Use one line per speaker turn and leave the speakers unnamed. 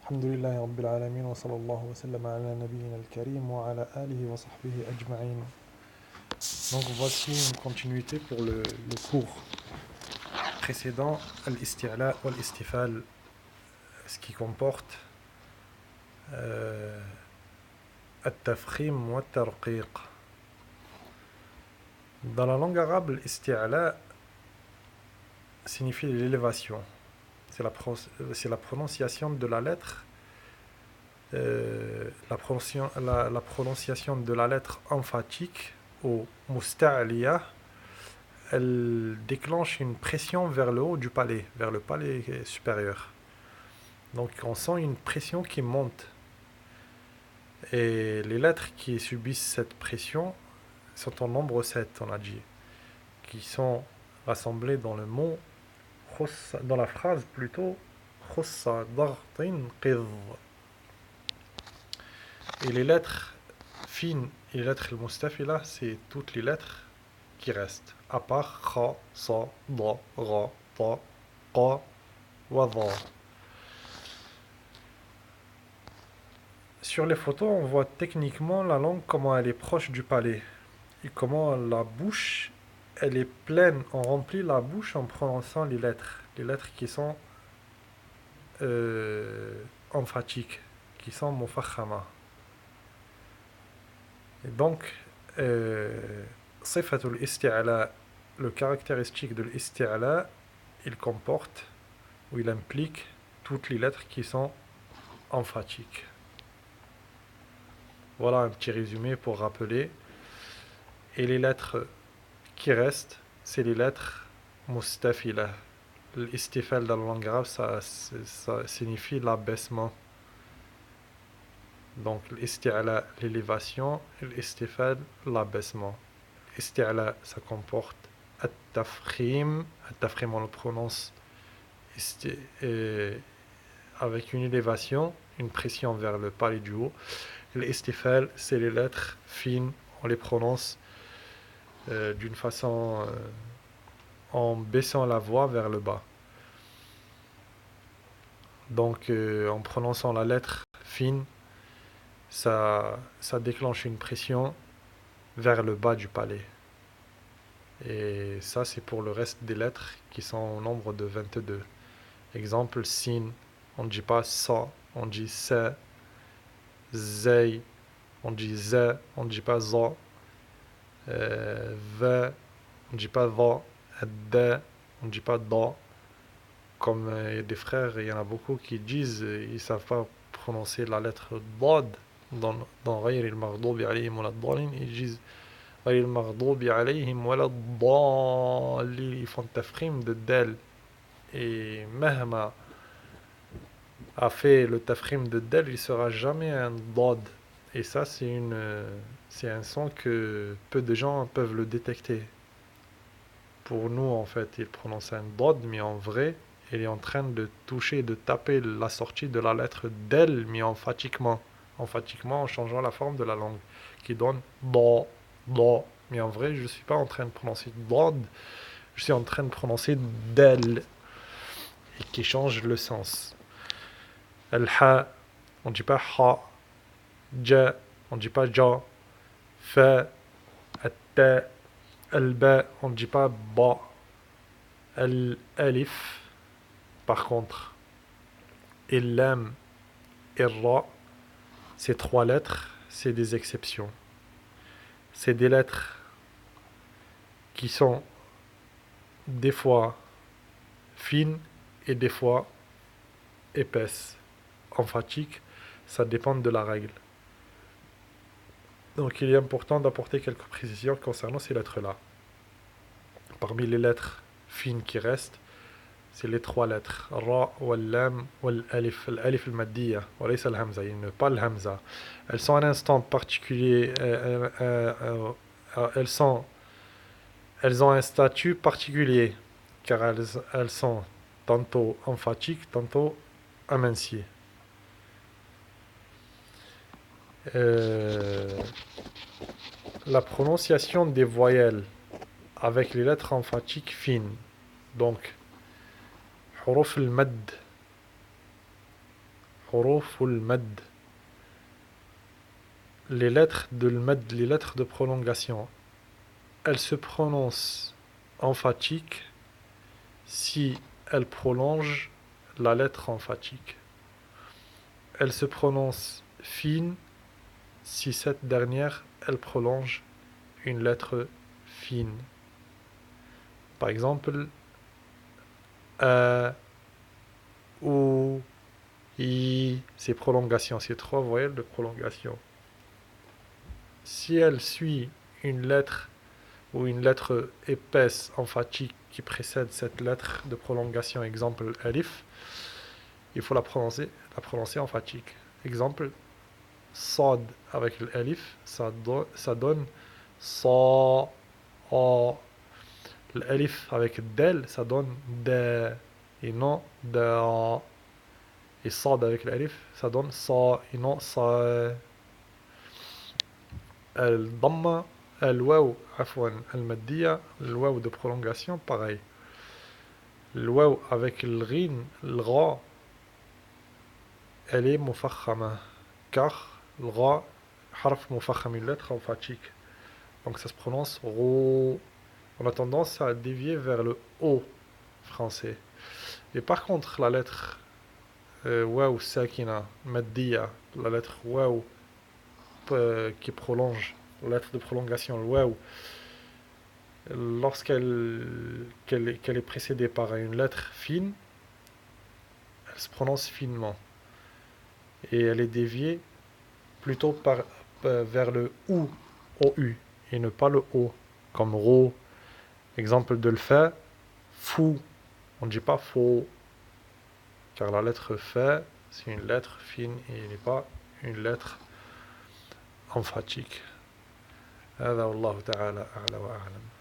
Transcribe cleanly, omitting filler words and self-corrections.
الحمد لله رب العالمين وصلى الله وسلم على نبينا الكريم وعلى آله وصحبه أجمعين. Donc voici une continuité pour le cours précédent, al-isti'la ou al-istifal, ce qui comporte al-tafkhim ou al-tarqiq. Dans la langue arabe, l'isti'la signifie l'élévation. C'est la prononciation de la lettre, la prononciation de la lettre emphatique ou musta'liya. Elle déclenche une pression vers le haut du palais, vers le palais supérieur. Donc on sent une pression qui monte. Et les lettres qui subissent cette pression sont en nombre 7, on a dit, qui sont rassemblées dans le mot, dans la phrase plutôt, khossa dartin qidh. Et les lettres fines et les lettres al-mustafila, c'est toutes les lettres qui restent, à part kha, sa, da, ra, ta, qa, wa, dha. Sur les photos, on voit techniquement la langue, comment elle est proche du palais. Et comment la bouche, elle est pleine. On remplit la bouche en prononçant les lettres. Les lettres qui sont emphatiques, qui sont mufakhama. Et donc, sifatul isti'la, le caractéristique de l'isti'la, il comporte, ou il implique, toutes les lettres qui sont emphatiques. Voilà un petit résumé pour rappeler. Et les lettres qui restent, c'est les lettres mustafila. L'istifal dans la langue arabe, ça signifie l'abaissement. Donc l'isti'la, l'élévation, et l'istifal, l'abaissement. L'isti'la, ça comporte at-tafkhim. At-tafkhim, on le prononce avec une élévation, une pression vers le palais du haut. L'istifal, c'est les lettres fines, on les prononce d'une façon en baissant la voix vers le bas. Donc en prononçant la lettre fine, ça déclenche une pression vers le bas du palais. Et ça, c'est pour le reste des lettres qui sont au nombre de 22. Exemple, sin, on ne dit pas sa, on dit sa. Zay, on dit za, on ne dit pas za. Va, on ne dit pas va. Da, on ne dit pas da. Comme il y a des frères, il y en a beaucoup qui disent, ils ne savent pas prononcer la lettre dad dans غير المغضوب عليهم ولا الضالين, ils disent غير المغضوب عليهم ولا الضالين, ils font tafkhim de del. Et mahma a fait le tafkhim de del, il sera jamais un dad. Et ça, c'est un son que peu de gens peuvent le détecter. Pour nous, en fait, il prononce un dad, mais en vrai, il est en train de toucher, de taper la sortie de la lettre del, mais emphatiquement, en changeant la forme de la langue, qui donne da, da. Mais en vrai, je ne suis pas en train de prononcer dad, je suis en train de prononcer del, et qui change le sens. Al-ha, on ne dit pas ha. Ja, on ne dit pas ja. Fa, at-ta, al-ba, on ne dit pas ba. Al-alif, par contre, et lam et ra, ces trois lettres, c'est des exceptions. C'est des lettres qui sont des fois fines et des fois épaisses, emphatiques, ça dépend de la règle. Donc il est important d'apporter quelques précisions concernant ces lettres-là. Parmi les lettres fines qui restent, c'est les trois lettres Ra, Wal-Lam, Wal-Alif. L'Alif al-Maddiya, Walaysa al-Hamza, pas le Hamza. Elles sont à un instant particulier, elles ont un statut particulier, car elles sont tantôt emphatiques, tantôt aminciées. La prononciation des voyelles avec les lettres emphatiques fines, donc huruf al-mad, حروف المد. Les lettres de l'mad, les lettres de prolongation, elles se prononcent emphatiques si elles prolongent la lettre emphatique. Elles se prononcent fines si cette dernière, elle prolonge une lettre fine. Par exemple, ou, i, c'est prolongation, c'est 3 voyelles de prolongation. Si elle suit une lettre ou une lettre épaisse emphatique qui précède cette lettre de prolongation, exemple alif, il faut la prononcer emphatique. Exemple, sad avec l'alif, ça donne sa, a. L'alif avec del, ça donne de, et non de. Et sad avec l'alif, ça donne sa, et non sa. الضمة الواو عفوا المادية الواو de prolongation pareil الواو avec le ghin le gha elle est مفخمة car le gha حرف مفخم une lettre emphatique donc ça se prononce ro. On a tendance à dévier vers le o français et par contre la lettre waw sakina maddiya la lettre waw qui prolonge la lettre de prolongation le waw qu'elle est précédée par une lettre fine, elle se prononce finement. Et elle est déviée plutôt vers le ou, OU, et ne pas le o, comme ro. Exemple de le fait, fou. On ne dit pas faux, car la lettre fait, c'est une lettre fine et il n'est pas une lettre emphatique. هذا والله تعالى أعلى وأعلم.